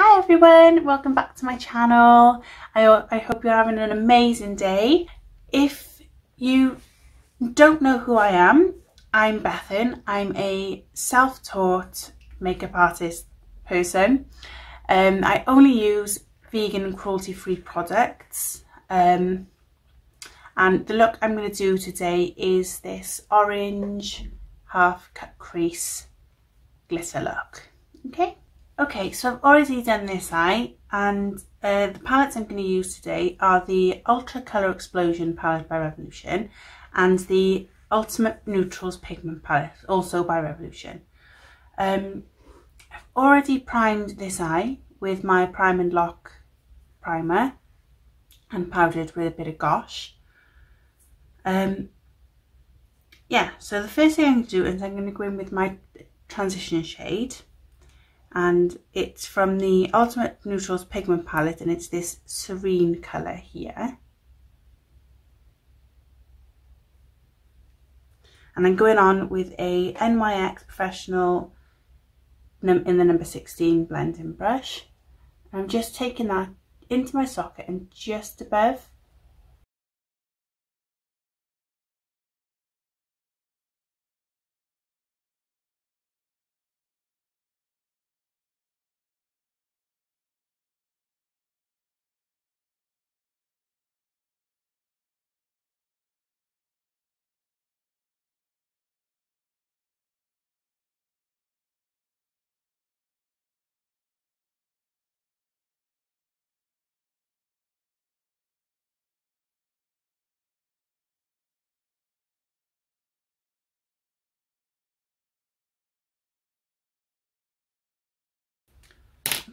Hi everyone, welcome back to my channel. I hope you're having an amazing day. If you don't know who I am, I'm Bethan. I'm a self-taught makeup artist person. I only use vegan and cruelty-free products. And the look I'm going to do today is this orange half cut crease glitter look. Okay, so I've already done this eye, and the palettes I'm going to use today are the Ultra Colour Explosion palette by Revolution and the Ultimate Neutrals Pigment palette, also by Revolution. I've already primed this eye with my Prime and Lock primer and powdered with a bit of Gosh. Yeah, so the first thing I'm going to do is I'm going to go in with my transition shade. And it's from the Ultimate Neutrals Pigment palette, and it's this serene colour here. And I'm going on with a NYX Professional in the number 16 blending brush. I'm just taking that into my socket and just above.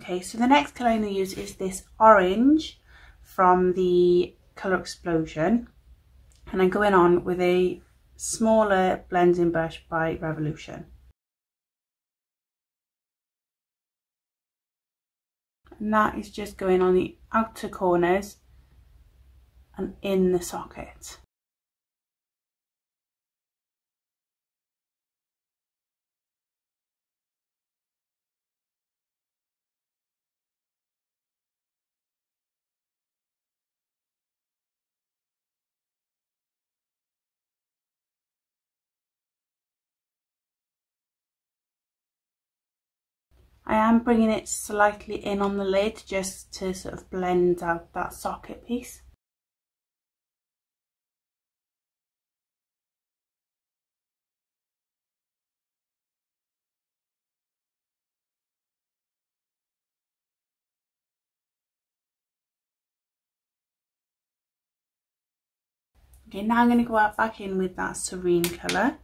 Okay, so the next colour I'm going to use is this orange from the Colour Explosion, and I'm going on with a smaller blending brush by Revolution. And that is just going on the outer corners and in the socket. I am bringing it slightly in on the lid just to sort of blend out that socket piece. Okay, now I'm going to go out back in with that serene colour.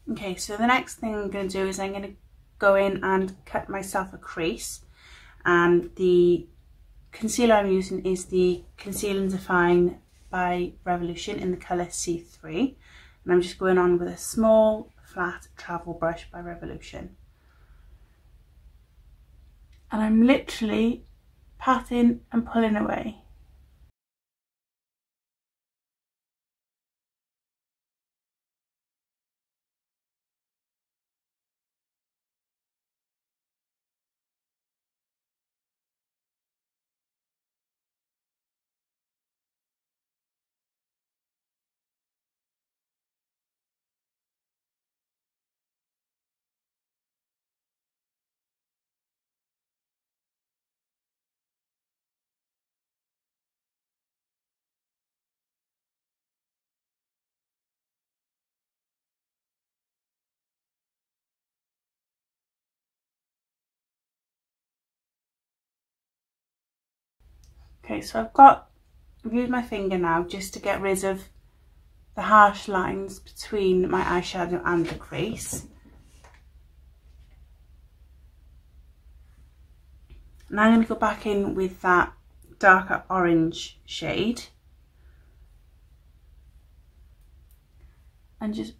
Okay, so the next thing I'm going to do is I'm going to go in and cut myself a crease, and the concealer I'm using is the Conceal and Define by Revolution in the colour C3, and I'm just going on with a small flat travel brush by Revolution, and I'm literally patting and pulling away. Okay, so I've used my finger now just to get rid of the harsh lines between my eyeshadow and the crease. And I'm going to go back in with that darker orange shade and just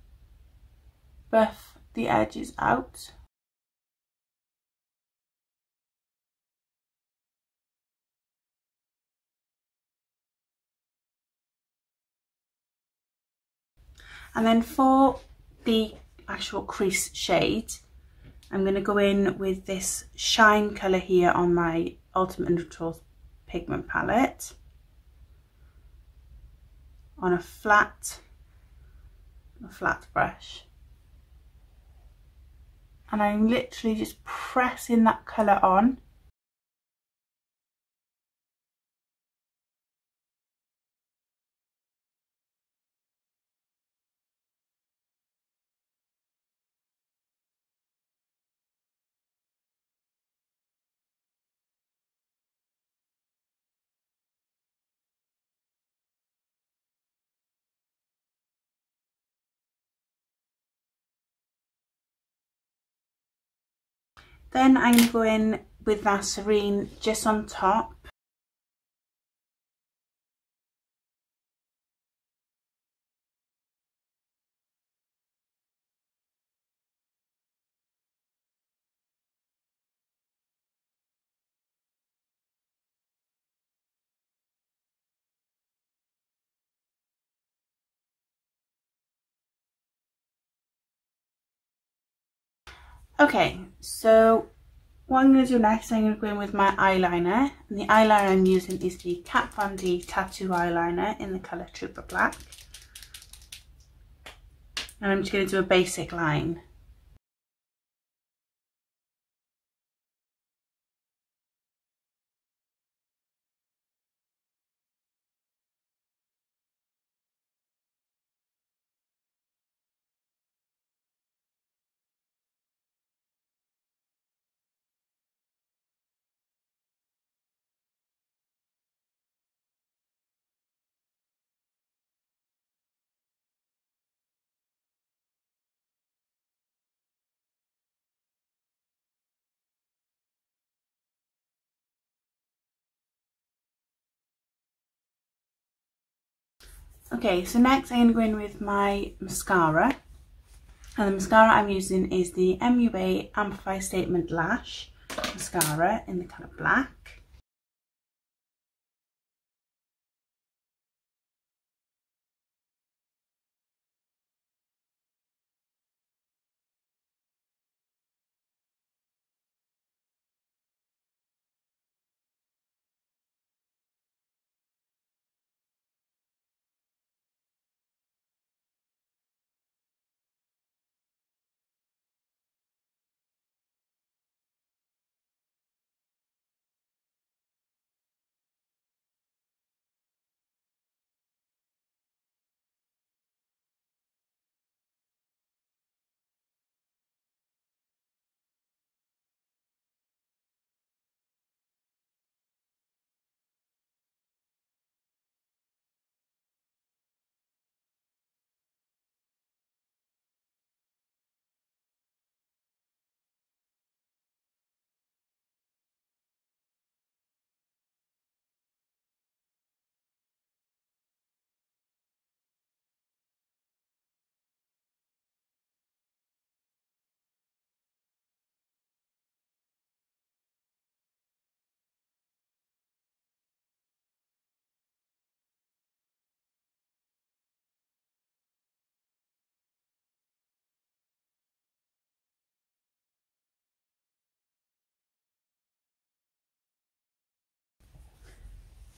buff the edges out. And then for the actual crease shade, I'm going to go in with this shine colour here on my Ultimate Neutrals pigment palette on a flat brush. And I'm literally just pressing that colour on. Then I'm going to go in with Vaseline just on top. Okay, so what I'm going to do next, I'm going to go in with my eyeliner. And the eyeliner I'm using is the Kat Von D Tattoo Eyeliner in the colour Trooper Black. And I'm just going to do a basic line. Okay, so next I'm going to go in with my mascara. And the mascara I'm using is the MUA Amplify Statement Lash mascara in the colour Black.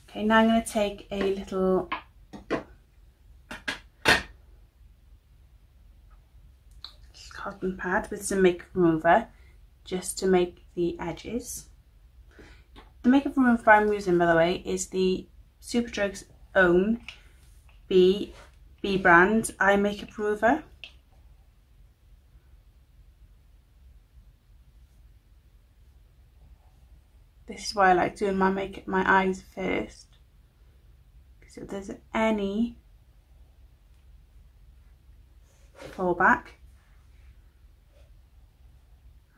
Okay, now I'm going to take a little cotton pad with some makeup remover just to make the edges. The makeup remover I'm using, by the way, is the Superdrug's own B brand eye makeup remover. This is why I like doing my makeup, my eyes first, because if there's any fallback,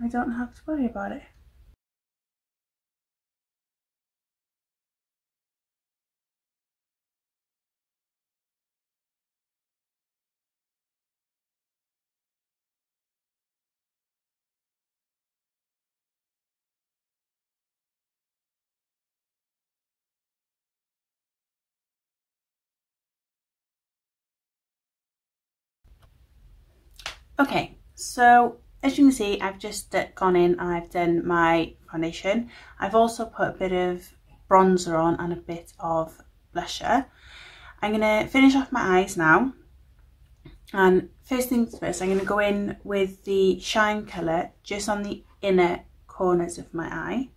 I don't have to worry about it. Okay, so as you can see, I've just gone in and I've done my foundation. I've also put a bit of bronzer on and a bit of blusher. I'm going to finish off my eyes now. And first things first, I'm going to go in with the shine colour just on the inner corners of my eye.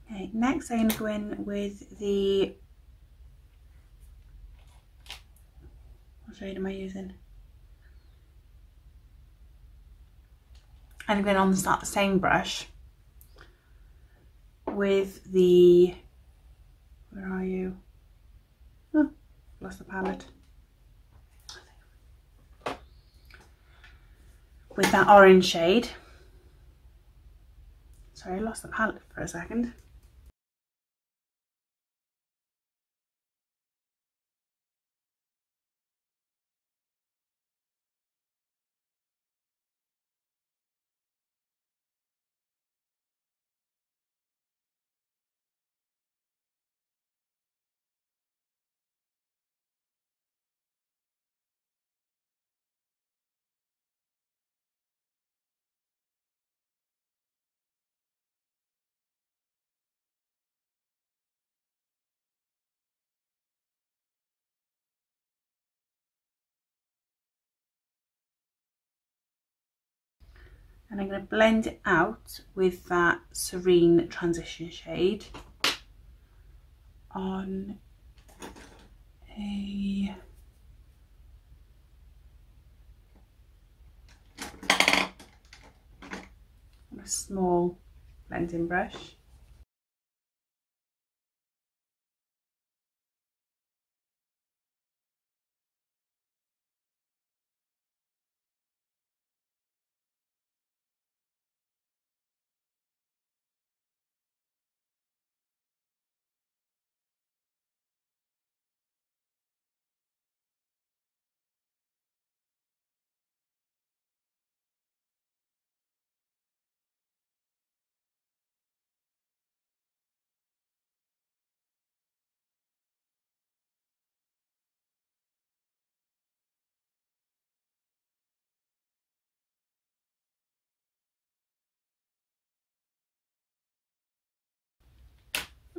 Okay, next I'm going to go in with the, what shade am I using? I'm going on the same brush with the, where are you? Oh, lost the palette. With that orange shade. Sorry, I lost the palette for a second. And I'm going to blend it out with that Serene transition shade on a small blending brush.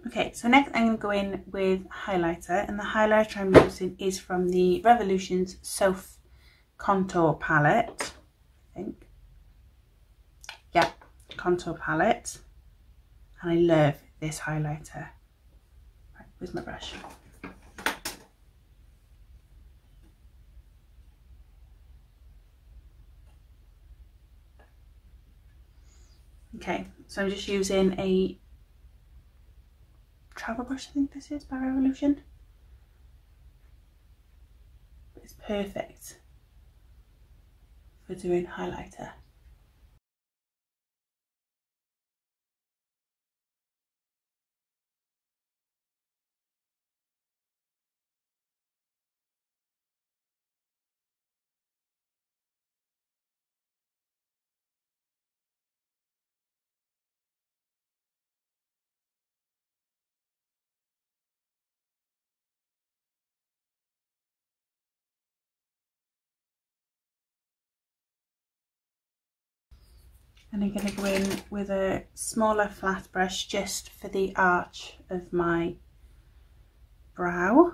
Okay, so next I'm going to go in with highlighter, and the highlighter I'm using is from the Revolution's Soph contour palette, I think. Yeah, contour palette. And I love this highlighter. Right, where's my brush? Okay, so I'm just using a travel brush, I think this is, by Revolution. It's perfect for doing highlighter. And I'm going to go in with a smaller flat brush just for the arch of my brow.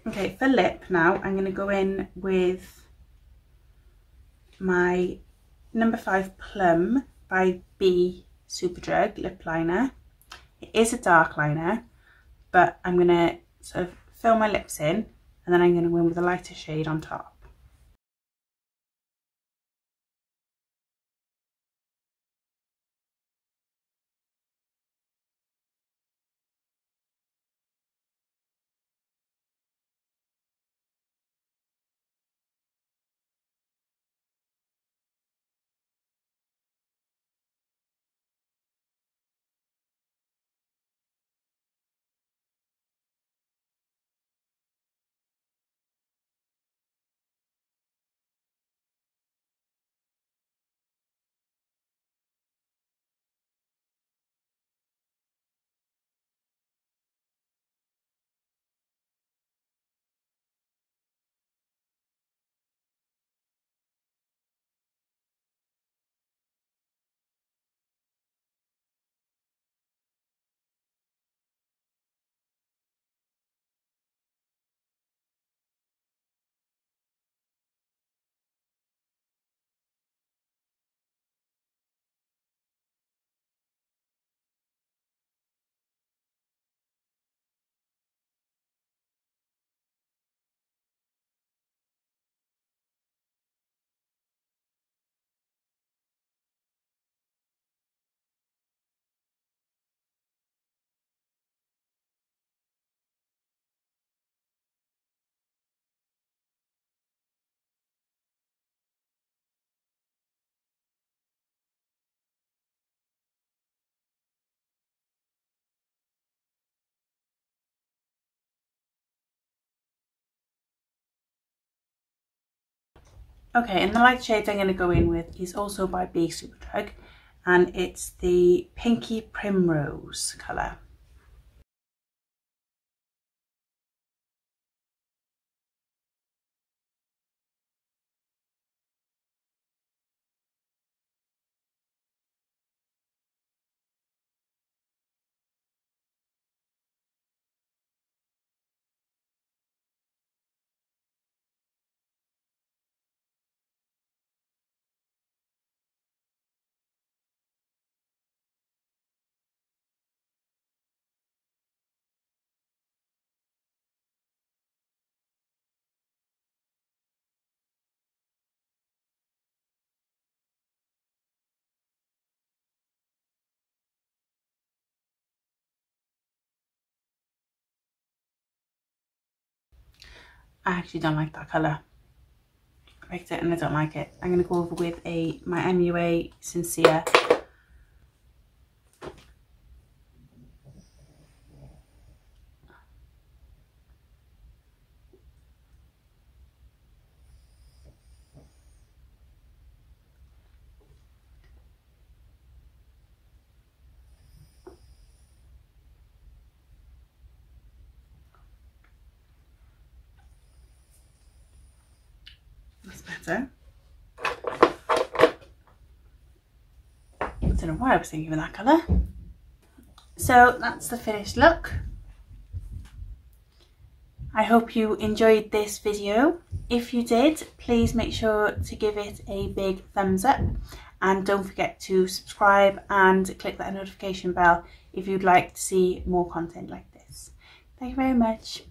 Okay, for lip now, I'm going to go in with my number 5 Plum by B Superdrug lip liner It is a dark liner, but I'm going to sort of fill my lips in, and then I'm going to go in with a lighter shade on top. Okay, and the light shade I'm going to go in with is also by Superdrug, and it's the Pinky Primrose colour. I actually don't like that colour. I picked it and I don't like it. I'm going to go over with my MUA Sincere. That's better. I don't know why I was thinking of that colour. So that's the finished look. I hope you enjoyed this video. If you did, please make sure to give it a big thumbs up, and don't forget to subscribe and click that notification bell if you'd like to see more content like this. Thank you very much.